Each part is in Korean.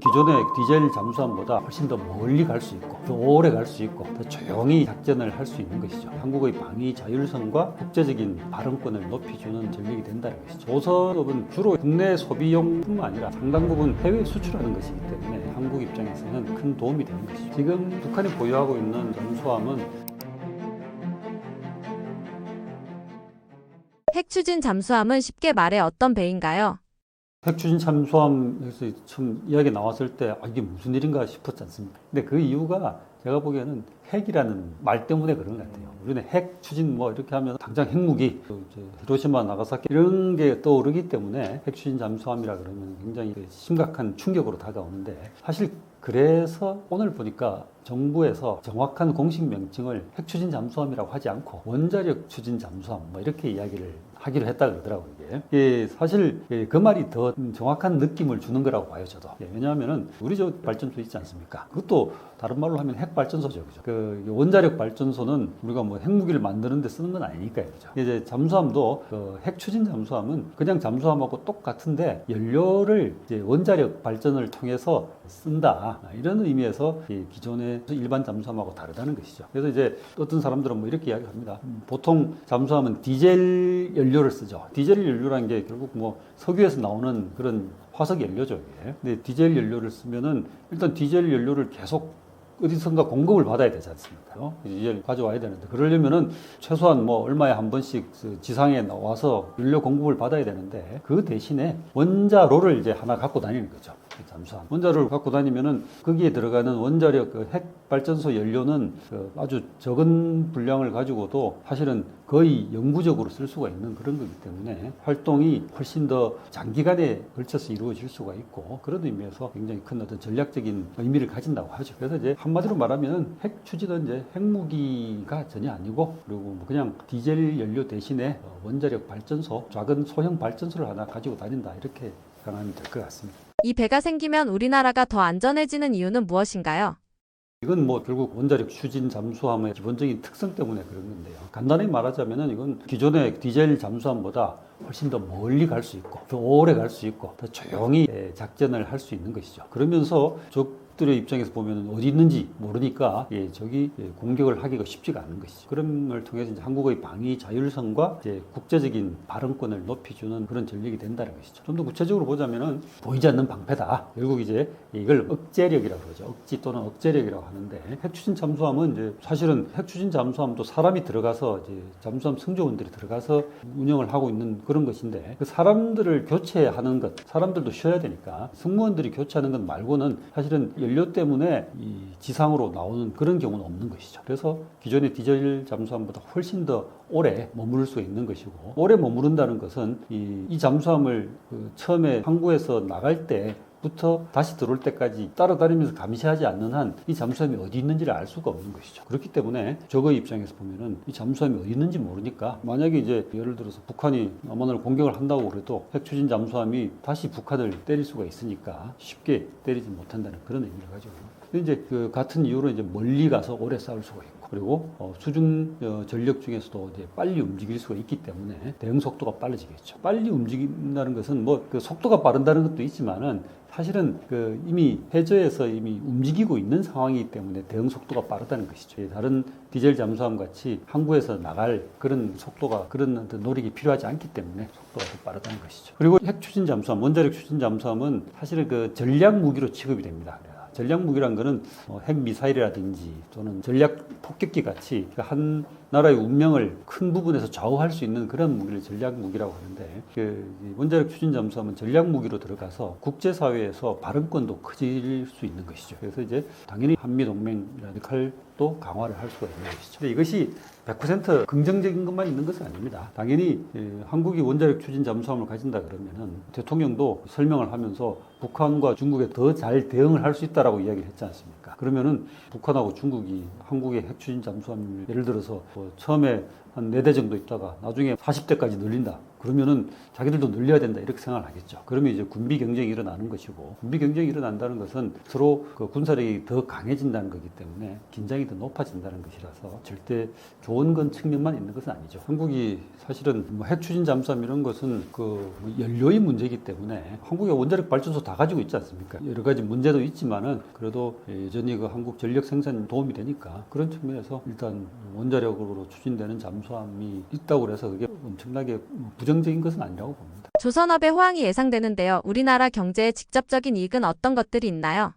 기존의 디젤 잠수함보다 훨씬 더 멀리 갈 수 있고 더 오래 갈 수 있고 더 조용히 작전을 할 수 있는 것이죠. 한국의 방위 자율성과 국제적인 발언권을 높여주는 전력이 된다는 것이죠. 조선업은 주로 국내 소비용뿐만 아니라 상당 부분 해외 수출하는 것이기 때문에 한국 입장에서는 큰 도움이 되는 것이죠. 지금 북한이 보유하고 있는 잠수함은 핵추진 잠수함은 쉽게 말해 어떤 배인가요? 핵추진 잠수함에서 처음 이야기 나왔을 때 이게 무슨 일인가 싶었지 않습니까? 근데 그 이유가 제가 보기에는 핵이라는 말 때문에 그런 것 같아요. 우리는 핵 추진 뭐 이렇게 하면 당장 핵무기, 히로시마, 나가사키 이런 게 떠오르기 때문에 핵추진 잠수함이라 그러면 굉장히 심각한 충격으로 다가오는데 사실 그래서 오늘 보니까 정부에서 정확한 공식 명칭을 핵추진 잠수함이라고 하지 않고 원자력 추진 잠수함 뭐 이렇게 이야기를 하기로 했다 그러더라고요. 이게 사실 그 말이 더 정확한 느낌을 주는 거라고 봐요, 저도. 왜냐하면은 우리 저 발전소 있지 않습니까? 그것도 다른 말로 하면 핵 발전소죠, 그죠? 그 원자력 발전소는 우리가 뭐 핵무기를 만드는 데 쓰는 건 아니니까요, 그죠? 이제 잠수함도 그 핵 추진 잠수함은 그냥 잠수함하고 똑같은데 연료를 이제 원자력 발전을 통해서 쓴다 이런 의미에서 기존의 일반 잠수함하고 다르다는 것이죠. 그래서 이제 어떤 사람들은 뭐 이렇게 이야기합니다. 보통 잠수함은 디젤 연료를 쓰죠. 디젤 연료라는 게 결국 뭐 석유에서 나오는 그런 화석 연료죠. 이게. 근데 디젤 연료를 쓰면은 일단 디젤 연료를 계속 어디선가 공급을 받아야 되지 않습니까? 디젤 가져와야 되는데 그러려면은 최소한 뭐 얼마에 한 번씩 지상에 나와서 연료 공급을 받아야 되는데 그 대신에 원자로를 이제 하나 갖고 다니는 거죠. 잠수함. 원자로를 갖고 다니면은 거기에 들어가는 원자력 핵 발전소 연료는 아주 적은 분량을 가지고도 사실은 거의 영구적으로 쓸 수가 있는 그런 거기 때문에 활동이 훨씬 더 장기간에 걸쳐서 이루어질 수가 있고 그런 의미에서 굉장히 큰 어떤 전략적인 의미를 가진다고 하죠. 그래서 이제 한마디로 말하면 핵 추진은 이제 핵무기가 전혀 아니고 그리고 뭐 그냥 디젤 연료 대신에 원자력 발전소, 작은 소형 발전소를 하나 가지고 다닌다 이렇게 생각하면 될 것 같습니다. 이 배가 생기면 우리나라가 더 안전해지는 이유는 무엇인가요? 이건 뭐 결국 원자력 추진 잠수함의 기본적인 특성 때문에 그런 건데요. 간단히 말하자면은 이건 기존의 디젤 잠수함보다 훨씬 더 멀리 갈 수 있고 더 오래 갈 수 있고 더 조용히 작전을 할 수 있는 것이죠. 그러면서 적들의 입장에서 보면 어디 있는지 모르니까 적이 공격을 하기가 쉽지가 않은 것이죠. 그런 걸 통해서 이제 한국의 방위 자율성과 이제 국제적인 발언권을 높여주는 그런 전력이 된다는 것이죠. 좀 더 구체적으로 보자면은 보이지 않는 방패다. 결국 이제 이걸 억제력이라고 그러죠. 억지 또는 억제력이라고 하는데 핵추진 잠수함은 이제 사실은 핵추진 잠수함도 사람이 들어가서 이제 잠수함 승조원들이 들어가서 운영을 하고 있는 그런 것인데 그 사람들을 교체하는 것, 사람들도 쉬어야 되니까 승무원들이 교체하는 것 말고는 사실은 연료 때문에 이 지상으로 나오는 그런 경우는 없는 것이죠. 그래서 기존의 디젤 잠수함보다 훨씬 더 오래 머무를 수 있는 것이고 오래 머무른다는 것은 이 잠수함을 처음에 항구에서 나갈 때 부터 다시 들어올 때까지 따라다니면서 감시하지 않는 한 이 잠수함이 어디 있는지를 알 수가 없는 것이죠. 그렇기 때문에 적의 입장에서 보면은 이 잠수함이 어디 있는지 모르니까 만약에 이제 예를 들어서 북한이 남한을 공격을 한다고 그래도 핵추진 잠수함이 다시 북한을 때릴 수가 있으니까 쉽게 때리지 못한다는 그런 의미를 가지고 이제 그 같은 이유로 이제 멀리 가서 오래 싸울 수가 있고 그리고 수중 전력 중에서도 이제 빨리 움직일 수가 있기 때문에 대응 속도가 빨라지겠죠. 빨리 움직인다는 것은 뭐 그 속도가 빠른다는 것도 있지만은 사실은 이미 해저에서 이미 움직이고 있는 상황이기 때문에 대응 속도가 빠르다는 것이죠. 다른 디젤 잠수함 같이 항구에서 나갈 그런 속도가 그런 노력이 필요하지 않기 때문에 속도가 더 빠르다는 것이죠. 그리고 핵 추진 잠수함, 원자력 추진 잠수함은 사실은 그 전략 무기로 취급이 됩니다. 전략 무기란 거는 핵 미사일이라든지 또는 전략 폭격기 같이 한 나라의 운명을 큰 부분에서 좌우할 수 있는 그런 무기를 전략 무기라고 하는데 원자력 추진 잠수함은 전략 무기로 들어가서 국제사회에서 발언권도 커질 수 있는 것이죠. 그래서 이제 당연히 한미 동맹이라는 역할도 강화를 할 수가 있는 것이죠. 근데 이것이 100% 긍정적인 것만 있는 것은 아닙니다. 당연히 한국이 원자력 추진 잠수함을 가진다 그러면은 대통령도 설명을 하면서 북한과 중국에 더 잘 대응을 할 수 있다라고 이야기를 했지 않습니까? 그러면은 북한하고 중국이 한국의 핵추진 잠수함을 예를 들어서 처음에 한 4대 정도 있다가 나중에 40대까지 늘린다. 그러면은 자기들도 늘려야 된다 이렇게 생각을 하겠죠. 그러면 이제 군비 경쟁이 일어나는 것이고, 군비 경쟁이 일어난다는 것은 서로 그 군사력이 더 강해진다는 거기 때문에 긴장이 더 높아진다는 것이라서 절대 좋은 건 측면만 있는 것은 아니죠. 한국이 사실은 뭐 핵 추진 잠수함 이런 것은 그 연료의 문제이기 때문에 한국의 원자력 발전소 다 가지고 있지 않습니까? 여러 가지 문제도 있지만은 그래도 여전히 그 한국 전력 생산 도움이 되니까 그런 측면에서 일단 원자력으로 추진되는 잠수함이 있다고 해서 그게 엄청나게 부정적인 것은 아니라고 봅니다. 조선업의 호황이 예상되는데요. 우리나라 경제에 직접적인 이익은 어떤 것들이 있나요?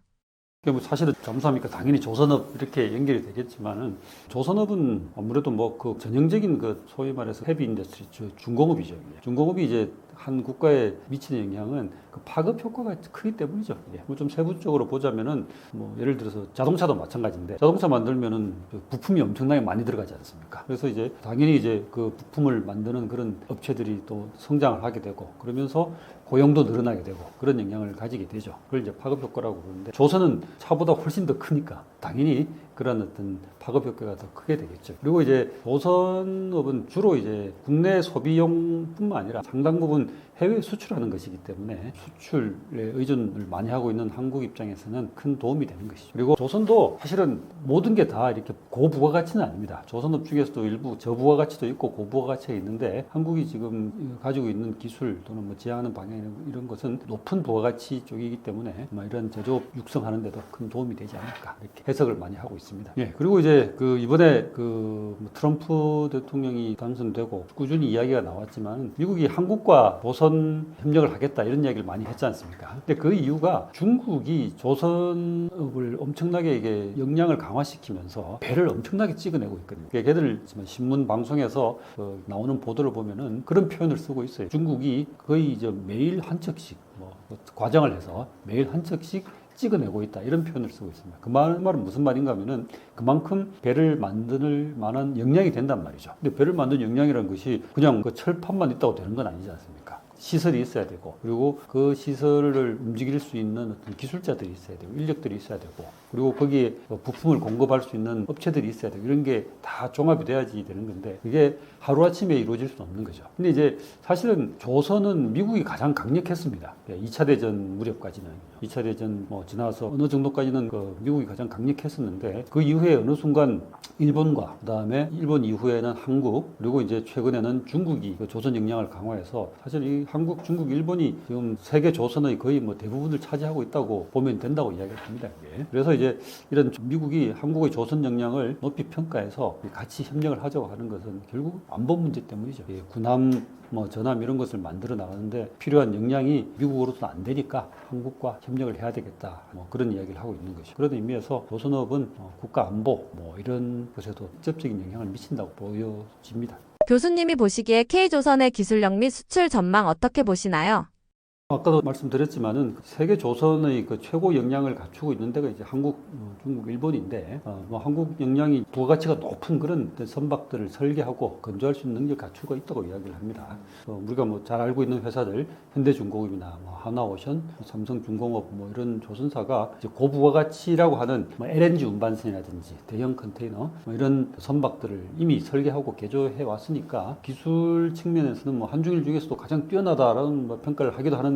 뭐 사실은 잠수함이니까 당연히 조선업 이렇게 연결이 되겠지만은 조선업은 아무래도 뭐 그 전형적인 그 소위 말해서 헤비 인더스트리 중공업이죠. 이게. 중공업이 이제 한 국가에 미치는 영향은 그 파급 효과가 크기 때문이죠. 뭐 좀 세부적으로 보자면은 뭐 예를 들어서 자동차도 마찬가지인데 자동차 만들면은 그 부품이 엄청나게 많이 들어가지 않습니까? 그래서 이제 당연히 이제 그 부품을 만드는 그런 업체들이 또 성장을 하게 되고 그러면서 고용도 늘어나게 되고 그런 영향을 가지게 되죠. 그걸 이제 파급 효과라고 부르는데 조선은 차보다 훨씬 더 크니까 당연히 그런 어떤 파급 효과가 더 크게 되겠죠. 그리고 이제 조선업은 주로 이제 국내 소비용뿐만 아니라 상당 부분 해외 수출하는 것이기 때문에 수출에 의존을 많이 하고 있는 한국 입장에서는 큰 도움이 되는 것이죠. 그리고 조선도 사실은 모든 게 다 이렇게 고부가가치는 아닙니다. 조선업 중에서도 일부 저부가가치도 있고 고부가가치가 있는데 한국이 지금 가지고 있는 기술 또는 뭐 지향하는 방향 이런 것은 높은 부가가치 쪽이기 때문에 이런 제조업 육성하는 데도 큰 도움이 되지 않을까 이렇게 해석을 많이 하고 있습니다. 예, 그리고 이제 그 이번에 그 트럼프 대통령이 당선되고 꾸준히 이야기가 나왔지만 미국이 한국과 조선 협력을 하겠다 이런 이야기를 많이 했지 않습니까? 근데 그 이유가 중국이 조선업을 엄청나게 이게 역량을 강화시키면서 배를 엄청나게 찍어내고 있거든요. 걔들 신문 방송에서 나오는 보도를 보면은 그런 표현을 쓰고 있어요. 중국이 거의 이제 매일 한 척씩 뭐 과정을 해서 매일 한 척씩 찍어내고 있다 이런 표현을 쓰고 있습니다. 그 말은 무슨 말인가 하면은 그만큼 배를 만들 만한 역량이 된단 말이죠. 근데 배를 만든 역량이라는 것이 그냥 그 철판만 있다고 되는 건 아니지 않습니까? 시설이 있어야 되고 그리고 그 시설을 움직일 수 있는 어떤 기술자들이 있어야 되고 인력들이 있어야 되고 그리고 거기에 부품을 공급할 수 있는 업체들이 있어야 되고 이런 게 다 종합이 돼야지 되는 건데 그게 하루아침에 이루어질 수는 없는 거죠. 근데 이제 사실은 조선은 미국이 가장 강력했습니다. 2차 대전 무렵까지는 2차 대전 뭐 지나서 어느 정도까지는 그 미국이 가장 강력했었는데 그 이후에 어느 순간 일본과 그다음에 일본 이후에는 한국 그리고 이제 최근에는 중국이 그 조선 역량을 강화해서 사실 이 한국, 중국, 일본이 지금 세계 조선의 거의 뭐 대부분을 차지하고 있다고 보면 된다고 이야기를 합니다. 이게. 그래서 이제 이런 미국이 한국의 조선 역량을 높이 평가해서 같이 협력을 하자고 하는 것은 결국 안보 문제 때문이죠. 군함, 뭐 전함 이런 것을 만들어 나가는데 필요한 역량이 미국으로서는 안 되니까 한국과 협력을 해야 되겠다. 뭐 그런 이야기를 하고 있는 것이죠. 그런 의미에서 조선업은 국가 안보 뭐 이런 것에도 직접적인 영향을 미친다고 보여집니다. 교수님이 보시기에 K조선의 기술력 및 수출 전망 어떻게 보시나요? 아까도 말씀드렸지만은 세계 조선의 그 최고 역량을 갖추고 있는 데가 이제 한국, 중국, 일본인데 뭐 한국 역량이 부가가치가 높은 그런 선박들을 설계하고 건조할 수 있는 능력을 갖추고 있다고 이야기를 합니다. 우리가 뭐 잘 알고 있는 회사들 현대중공업이나 뭐 하나오션, 삼성중공업 뭐 이런 조선사가 이제 고부가가치라고 하는 뭐 LNG 운반선이라든지 대형 컨테이너 뭐 이런 선박들을 이미 설계하고 개조해 왔으니까 기술 측면에서는 뭐 한중일 중에서도 가장 뛰어나다라는 뭐 평가를 하기도 하는데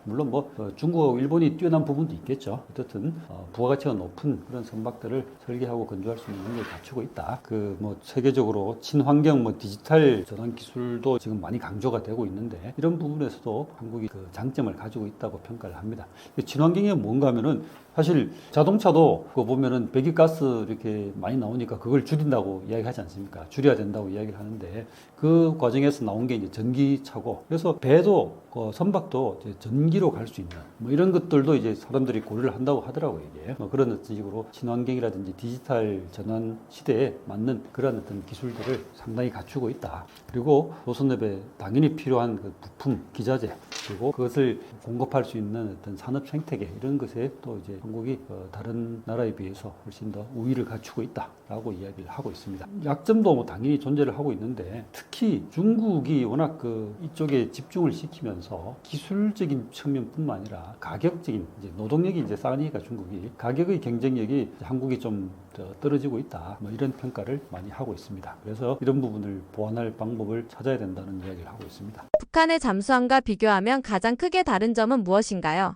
물론 뭐 중국하고 일본이 뛰어난 부분도 있겠죠. 어쨌든 부가가치가 높은 그런 선박들을 설계하고 건조할 수 있는 능력을 갖추고 있다. 그 뭐 세계적으로 친환경 뭐 디지털 전환 기술도 지금 많이 강조가 되고 있는데 이런 부분에서도 한국이 그 장점을 가지고 있다고 평가를 합니다. 친환경이 뭔가 하면은 사실 자동차도 그거 보면은 배기가스 이렇게 많이 나오니까 그걸 줄인다고 이야기하지 않습니까? 줄여야 된다고 이야기를 하는데 그 과정에서 나온 게 이제 전기차고 그래서 배도 선박도 이제 전기로 갈 수 있는 뭐 이런 것들도 이제 사람들이 고려를 한다고 하더라고요. 이게 뭐 그런 어떤 식으로 친환경이라든지 디지털 전환 시대에 맞는 그런 어떤 기술들을 상당히 갖추고 있다. 그리고 조선업에 당연히 필요한 그 부품, 기자재 그리고 그것을 공급할 수 있는 어떤 산업 생태계 이런 것에 또 이제 한국이 다른 나라에 비해서 훨씬 더 우위를 갖추고 있다라고 이야기를 하고 있습니다. 약점도 뭐 당연히 존재를 하고 있는데 특히 중국이 워낙 그 이쪽에 집중을 시키면서 기술적인 측면뿐만 아니라 가격적인 이제 노동력이 이제 싸니까 중국이 가격의 경쟁력이 한국이 좀 떨어지고 있다. 뭐 이런 평가를 많이 하고 있습니다. 그래서 이런 부분을 보완할 방법을 찾아야 된다는 이야기를 하고 있습니다. 북한의 잠수함과 비교하면 가장 크게 다른 점은 무엇인가요?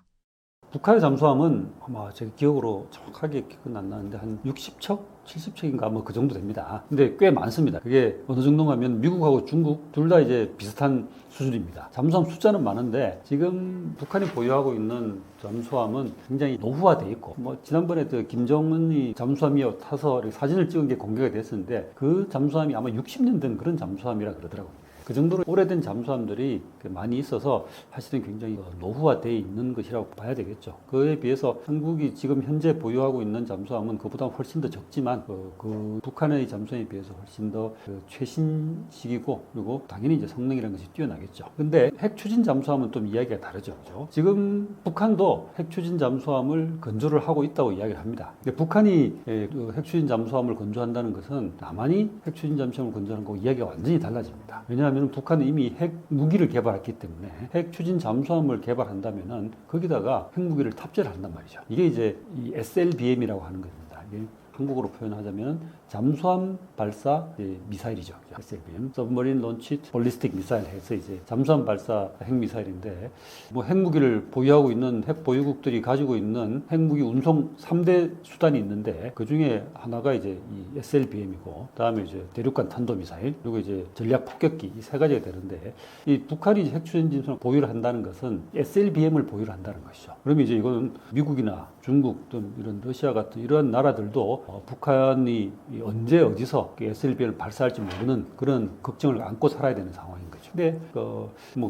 북한의 잠수함은 아마 제 기억으로 정확하게 기억은 안 나는데 한 60척? 70척인가 뭐 그 정도 됩니다. 근데 꽤 많습니다. 그게 어느 정도가 하면 미국하고 중국 둘 다 이제 비슷한 수준입니다. 잠수함 숫자는 많은데 지금 북한이 보유하고 있는 잠수함은 굉장히 노후화돼 있고 뭐 지난번에 그 김정은이 잠수함이 타서 이렇게 사진을 찍은 게 공개가 됐었는데 그 잠수함이 아마 60년 된 그런 잠수함이라 그러더라고요. 그 정도로 오래된 잠수함들이 많이 있어서 사실은 굉장히 노후화되어 있는 것이라고 봐야 되겠죠. 그에 비해서 한국이 지금 현재 보유하고 있는 잠수함은 그보다 훨씬 더 적지만 그 북한의 잠수함에 비해서 훨씬 더 최신식이고 그리고 당연히 이제 성능이라는 것이 뛰어나겠죠. 근데 핵 추진 잠수함은 좀 이야기가 다르죠. 그죠? 지금 북한도 핵 추진 잠수함을 건조를 하고 있다고 이야기를 합니다. 근데 북한이 핵 추진 잠수함을 건조한다는 것은 남한이 핵 추진 잠수함을 건조하는 거고 이야기가 완전히 달라집니다. 왜냐하면 북한은 이미 핵 무기를 개발했기 때문에 핵 추진 잠수함을 개발한다면은 거기다가 핵 무기를 탑재를 한단 말이죠. 이게 이제 이 SLBM이라고 하는 겁니다. 이게 한국어로 표현하자면 잠수함 발사 미사일이죠. SLBM, Submarine Launched Ballistic Missile 해서 이제 잠수함 발사 핵 미사일인데 뭐 핵무기를 보유하고 있는 핵 보유국들이 가지고 있는 핵무기 운송 3대 수단이 있는데 그 중에 하나가 이제 이 SLBM이고 그다음에 이제 대륙간 탄도 미사일 그리고 이제 전략 폭격기 이 세 가지가 되는데 이 북한이 핵 추진 잠수함을 보유를 한다는 것은 SLBM을 보유를 한다는 것이죠. 그러면 이제 이거는 미국이나 중국 등 이런 러시아 같은 이러한 나라들도 북한이 언제 어디서 SLBM을 발사할지 모르는 그런 걱정을 안고 살아야 되는 상황인 거죠.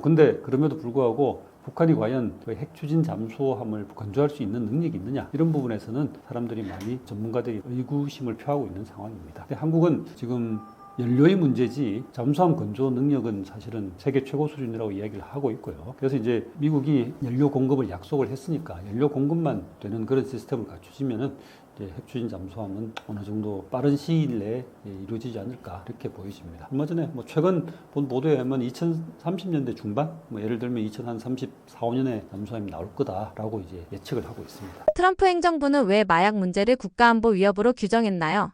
근데 그럼에도 불구하고 북한이 과연 핵 추진 잠수함을 건조할 수 있는 능력이 있느냐 이런 부분에서는 사람들이 많이 전문가들이 의구심을 표하고 있는 상황입니다. 근데 한국은 지금 연료의 문제지 잠수함 건조 능력은 사실은 세계 최고 수준이라고 이야기를 하고 있고요. 그래서 이제 미국이 연료 공급을 약속을 했으니까 연료 공급만 되는 그런 시스템을 갖추시면은 이제 핵 추진 잠수함은 어느 정도 빠른 시일 내에 이루어지지 않을까 이렇게 보여집니다. 얼마 전에 최근 본 보도에 하면 2030년대 중반, 예를 들면 2034, 5년에 잠수함이 나올 거다라고 이제 예측을 하고 있습니다. 트럼프 행정부는 왜 마약 문제를 국가안보 위협으로 규정했나요?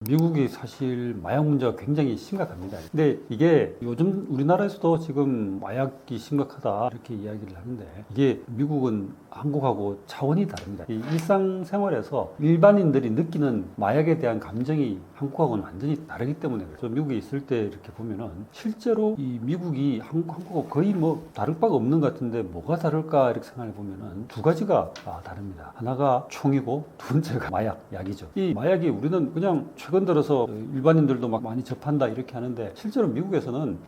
미국이 사실 마약 문제가 굉장히 심각합니다. 근데 이게 요즘 우리나라에서도 지금 마약이 심각하다 이렇게 이야기를 하는데 이게 미국은 한국하고 차원이 다릅니다. 이 일상생활에서 일반인들이 느끼는 마약에 대한 감정이 한국하고는 완전히 다르기 때문에 그래서 미국에 있을 때 이렇게 보면은 실제로 이 미국이 한국하고 거의 다를 바가 없는 것 같은데 뭐가 다를까 이렇게 생각해 보면은 두 가지가 다릅니다. 하나가 총이고 두 번째가 약이죠. 이 마약이 우리는 그냥 최근 들어서 일반인들도 많이 접한다 이렇게 하는데 실제로 미국에서는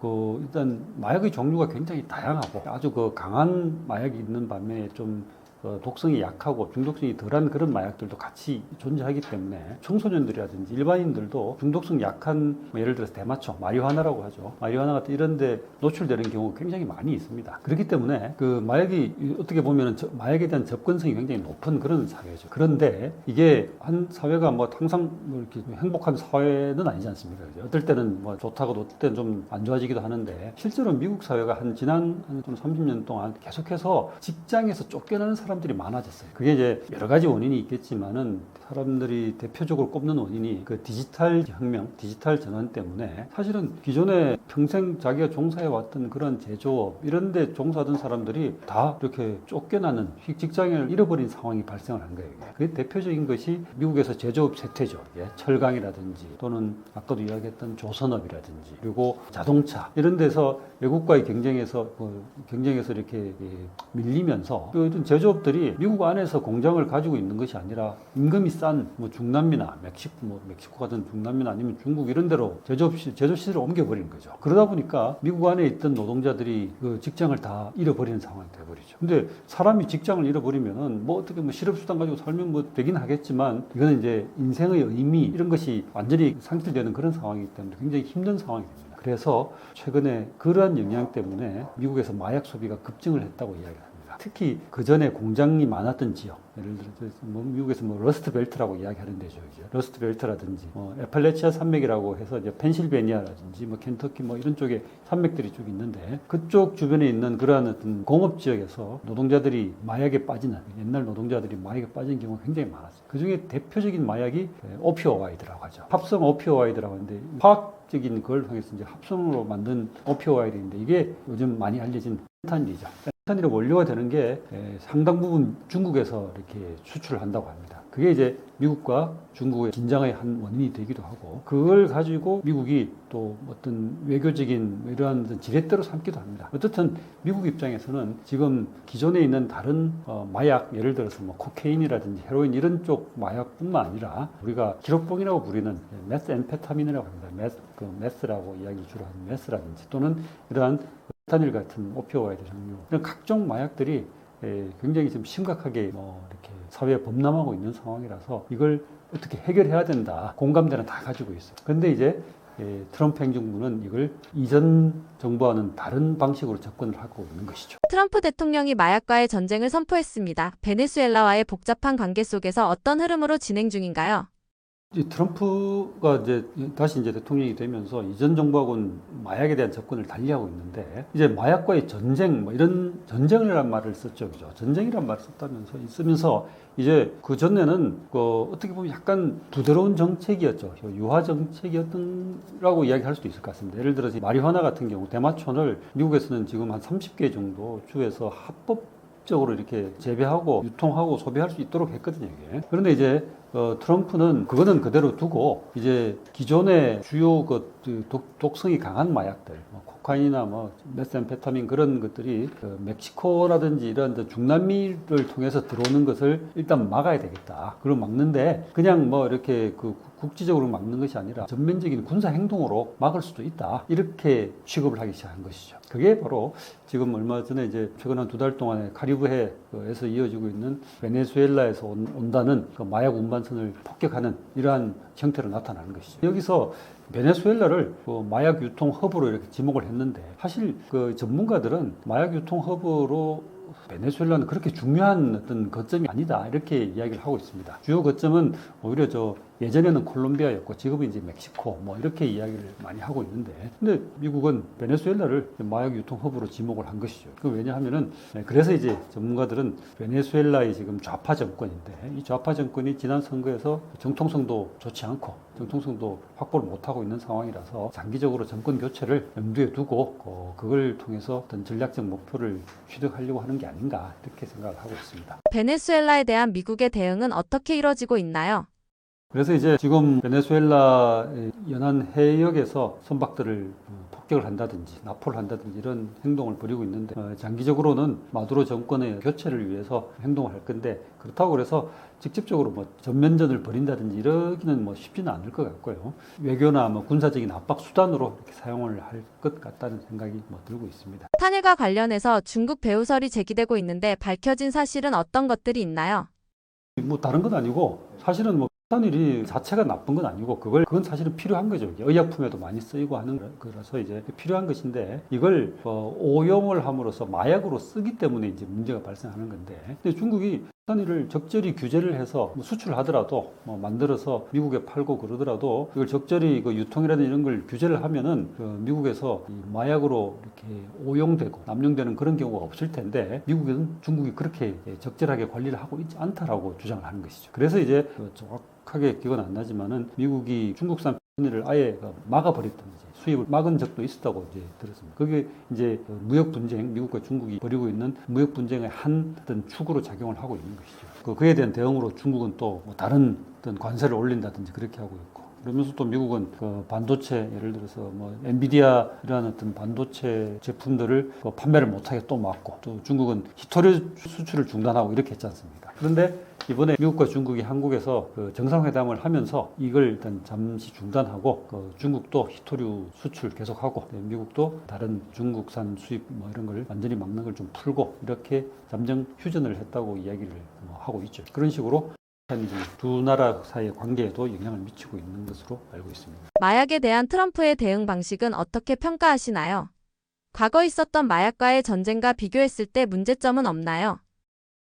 일단 마약의 종류가 굉장히 다양하고 아주 강한 마약이 있는 반면에 좀 독성이 약하고 중독성이 덜한 그런 마약들도 같이 존재하기 때문에 청소년들이라든지 일반인들도 중독성 약한 예를 들어서 대마초, 마리화나라고 하죠. 마리화나 같은 이런 데 노출되는 경우가 굉장히 많이 있습니다. 그렇기 때문에 그 마약이 어떻게 보면 마약에 대한 접근성이 굉장히 높은 그런 사회죠. 그런데 이게 한 사회가 항상 이렇게 행복한 사회는 아니지 않습니까? 어떨 때는 좋다고 어떨 때는 좀 안 좋아지기도 하는데 실제로 미국 사회가 지난 30년 동안 계속해서 직장에서 쫓겨나는 사람들이 많아졌어요. 그게 이제 여러 가지 원인이 있겠지만은 사람들이 대표적으로 꼽는 원인이 그 디지털 혁명, 디지털 전환 때문에 사실은 기존에 평생 자기가 종사해왔던 그런 제조업 이런 데 종사하던 사람들이 다 이렇게 쫓겨나는 직장을 잃어버린 상황이 발생을 한 거예요. 그게 대표적인 것이 미국에서 제조업 쇠퇴죠. 철강이라든지 또는 아까도 이야기했던 조선업이라든지 그리고 자동차 이런 데서 외국과의 경쟁에서 이렇게 밀리면서 어떤 제조업들이 미국 안에서 공장을 가지고 있는 것이 아니라 임금이 싼 중남미나 멕시코 같은 중남미나 아니면 중국 이런 데로 제조 시설을 옮겨버리는 거죠. 그러다 보니까 미국 안에 있던 노동자들이 그 직장을 다 잃어버리는 상황이 돼버리죠. 근데 사람이 직장을 잃어버리면은 어떻게 실업수당 가지고 살면 되긴 하겠지만 이거는 이제 인생의 의미 이런 것이 완전히 상실되는 그런 상황이기 때문에 굉장히 힘든 상황이 됩니다. 그래서 최근에 그러한 영향 때문에 미국에서 마약 소비가 급증을 했다고 이야기합니다. 특히 그 전에 공장이 많았던 지역, 예를 들어 뭐 미국에서 뭐 러스트 벨트라고 이야기하는 데죠. 러스트 벨트라든지 에팔레치아 산맥이라고 해서 이제 펜실베니아라든지 뭐 켄터키 뭐 이런 쪽에 산맥들이 쭉 있는데 그쪽 주변에 있는 그러한 어떤 공업 지역에서 노동자들이 마약에 빠지는 옛날 노동자들이 마약에 빠진 경우가 굉장히 많았어요. 그 중에 대표적인 마약이 오피오이드라고 하죠. 합성 오피오이드라고 하는데 화학적인 걸 통해서 이제 합성으로 만든 오피오이드인데 이게 요즘 많이 알려진 펜타닐이죠. 펜타닐의 원료가 되는 게 상당 부분 중국에서 이렇게 수출을 한다고 합니다. 그게 이제 미국과 중국의 긴장의 한 원인이 되기도 하고 그걸 가지고 미국이 또 어떤 외교적인 이러한 지렛대로 삼기도 합니다. 어쨌든 미국 입장에서는 지금 기존에 있는 다른 마약 예를 들어서 뭐 코케인이라든지 헤로인 이런 쪽 마약뿐만 아니라 우리가 기록봉이라고 부리는 메스앰페타민이라고 합니다. 메스라고 이야기 주로 하는 메스라든지 또는 이러한 펜타닐 같은 오피오이드 종류 이런 각종 마약들이 굉장히 지금 심각하게 이렇게 사회에 범람하고 있는 상황이라서 이걸 어떻게 해결해야 된다. 공감대는 다 가지고 있어요. 그런데 이제 트럼프 행정부는 이걸 이전 정부와는 다른 방식으로 접근을 하고 있는 것이죠. 트럼프 대통령이 마약과의 전쟁을 선포했습니다. 베네수엘라와의 복잡한 관계 속에서 어떤 흐름으로 진행 중인가요? 트럼프가 이제 다시 이제 대통령이 되면서 이전 정부하고는 마약에 대한 접근을 달리하고 있는데 이제 마약과의 전쟁 뭐 이런 전쟁이라는 말을 썼죠, 그죠? 전쟁이란 말을 쓰면서 이제 그 전에는 어떻게 보면 약간 부드러운 정책이었죠, 유화 정책이었던라고 이야기할 수도 있을 것 같습니다. 예를 들어서 마리화나 같은 경우 대마초를 미국에서는 지금 한 30개 정도 주에서 합법적으로 이렇게 재배하고 유통하고 소비할 수 있도록 했거든요, 이게. 그런데 이제 트럼프는 그거는 그대로 두고 이제 기존의 주요 독성이 강한 마약들, 코카인이나 메스앰페타민 그런 것들이 멕시코라든지 이런 중남미를 통해서 들어오는 것을 일단 막아야 되겠다. 그걸 막는데 그냥 이렇게 국지적으로 막는 것이 아니라 전면적인 군사 행동으로 막을 수도 있다. 이렇게 취급을 하기 시작한 것이죠. 그게 바로 지금 얼마 전에 이제 최근 한 2달 동안에 카리브해에서 이어지고 있는 베네수엘라에서 온다는 마약 운반선을 폭격하는 이러한 형태로 나타나는 것이죠. 여기서 베네수엘라를 마약 유통 허브로 이렇게 지목을 했는데 사실 전문가들은 마약 유통 허브로 베네수엘라는 그렇게 중요한 어떤 거점이 아니다 이렇게 이야기를 하고 있습니다. 주요 거점은 오히려 예전에는 콜롬비아였고 지금은 이제 멕시코 이렇게 이야기를 많이 하고 있는데 근데 미국은 베네수엘라를 마약 유통 허브로 지목을 한 것이죠. 왜냐하면은 그래서 이제 전문가들은 베네수엘라의 지금 좌파 정권인데 이 좌파 정권이 지난 선거에서 정통성도 좋지 않고 정통성도 확보를 못하고 있는 상황이라서 장기적으로 정권 교체를 염두에 두고 그걸 통해서 어떤 전략적 목표를 취득하려고 하는 게 아닌가 이렇게 생각을 하고 있습니다. 베네수엘라에 대한 미국의 대응은 어떻게 이뤄지고 있나요? 그래서 이제 지금 베네수엘라의 연안 해역에서 선박들을 폭격을 한다든지 납포를 한다든지 이런 행동을 벌이고 있는데 장기적으로는 마두로 정권의 교체를 위해서 행동을 할 건데 그렇다고 그래서 직접적으로 전면전을 벌인다든지 이러기는 쉽지는 않을 것 같고요. 외교나 군사적인 압박 수단으로 이렇게 사용을 할 것 같다는 생각이 들고 있습니다. 탄핵과 관련해서 중국 배후설이 제기되고 있는데 밝혀진 사실은 어떤 것들이 있나요? 다른 건 아니고 사실은 펜타닐이 자체가 나쁜 건 아니고 그건 사실은 필요한 거죠. 의약품에도 많이 쓰이고 하는 거라서 이제 필요한 것인데 이걸 오용을 함으로써 마약으로 쓰기 때문에 이제 문제가 발생하는 건데 근데 중국이 펜타닐을 적절히 규제를 해서 수출을 하더라도 만들어서 미국에 팔고 그러더라도 이걸 적절히 유통이라든지 이런 걸 규제를 하면은 미국에서 이 마약으로 이렇게 오용되고 남용되는 그런 경우가 없을 텐데 미국은 중국이 그렇게 적절하게 관리를 하고 있지 않다라고 주장을 하는 것이죠. 그래서 이제 정확하게 기억은 안 나지만은 미국이 중국산 펜타닐을 아예 막아버렸던지 수입을 막은 적도 있었다고 이제 들었습니다. 그게 이제 무역 분쟁, 미국과 중국이 벌이고 있는 무역 분쟁의 한 어떤 축으로 작용을 하고 있는 것이죠. 그에 대한 대응으로 중국은 또 다른 어떤 관세를 올린다든지 그렇게 하고 있고. 그러면서 또 미국은 반도체 예를 들어서 엔비디아 이런 어떤 반도체 제품들을 판매를 못하게 또 막고 또 중국은 히토류 수출을 중단하고 이렇게 했지 않습니까? 그런데 이번에 미국과 중국이 한국에서 정상회담을 하면서 이걸 일단 잠시 중단하고 중국도 히토류 수출 계속하고 미국도 다른 중국산 수입 이런 걸 완전히 막는 걸 좀 풀고 이렇게 잠정 휴전을 했다고 이야기를 하고 있죠. 그런 식으로 두 나라 사이의 관계에도 영향을 미치고 있는 것으로 알고 있습니다. 마약에 대한 트럼프의 대응 방식은 어떻게 평가하시나요? 과거 있었던 마약과의 전쟁과 비교했을 때 문제점은 없나요?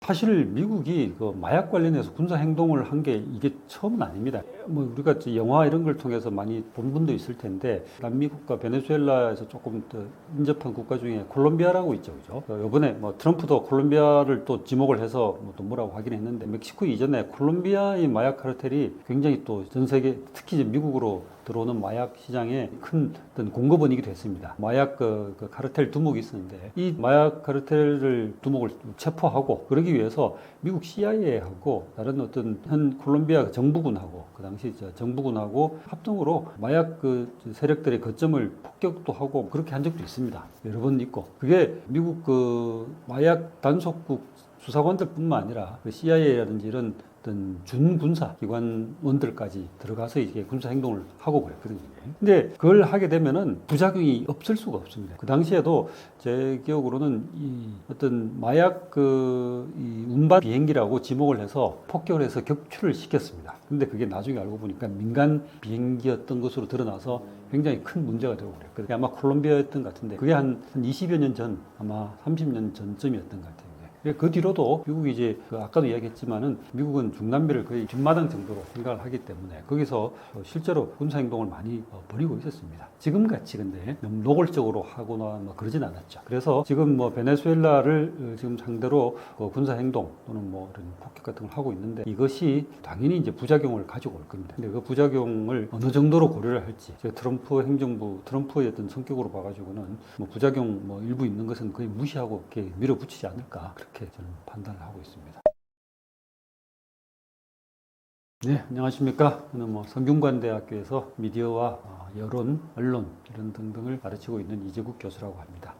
사실 미국이 그 마약 관련해서 군사 행동을 한 게 이게 처음은 아닙니다. 뭐 우리가 이제 영화 이런 걸 통해서 많이 본 분도 있을 텐데 남미국과 베네수엘라에서 조금 더 인접한 국가 중에 콜롬비아라고 있죠, 그죠? 이번에 뭐 트럼프도 콜롬비아를 또 지목을 해서 또 뭐라고 하긴 했는데 멕시코 이전에 콜롬비아의 마약 카르텔이 굉장히 또 전 세계 특히 이제 미국으로 들어오는 마약 시장에 큰 어떤 공급원이기도 했습니다. 마약 그 카르텔 두목이 있었는데 이 마약 카르텔을 두목을 체포하고 그러기 위해서 미국 CIA하고 다른 어떤 현 콜롬비아 정부군하고 그 당시 정부군하고 합동으로 마약 그 세력들의 거점을 폭격도 하고 그렇게 한 적도 있습니다. 여러 번 있고 그게 미국 그 마약 단속국 수사관들뿐만 아니라 그 CIA라든지 이런 어떤 준군사 기관원들까지 들어가서 이게 군사 행동을 하고 그랬거든요. 근데 그걸 하게 되면은 부작용이 없을 수가 없습니다. 그 당시에도 제 기억으로는 이 어떤 마약 이 운반 비행기라고 지목을 해서 폭격을 해서 격추를 시켰습니다. 근데 그게 나중에 알고 보니까 민간 비행기였던 것으로 드러나서 굉장히 큰 문제가 되고 그래요. 그게 아마 콜롬비아였던 것 같은데 그게 한 20여 년 전, 아마 30년 전쯤이었던 것 같아요. 그 뒤로도 미국이 이제 아까도 이야기했지만은 미국은 중남미를 거의 뒷마당 정도로 생각을 하기 때문에 거기서 실제로 군사 행동을 많이 벌이고 있었습니다. 지금같이 근데 너무 노골적으로 하거나 뭐 그러진 않았죠. 그래서 지금 뭐 베네수엘라를 지금 상대로 군사 행동 또는 뭐 이런 폭격 같은 걸 하고 있는데 이것이 당연히 이제 부작용을 가지고 올 겁니다. 근데 그 부작용을 어느 정도로 고려를 할지 트럼프 행정부 트럼프의 어떤 성격으로 봐가지고는 뭐 부작용 뭐 일부 있는 것은 거의 무시하고 이렇게 밀어붙이지 않을까 그렇게 저는 판단을 하고 있습니다. 네, 안녕하십니까. 저는 뭐 성균관대학교에서 미디어와 여론, 언론 이런 등등을 가르치고 있는 이재국 교수라고 합니다.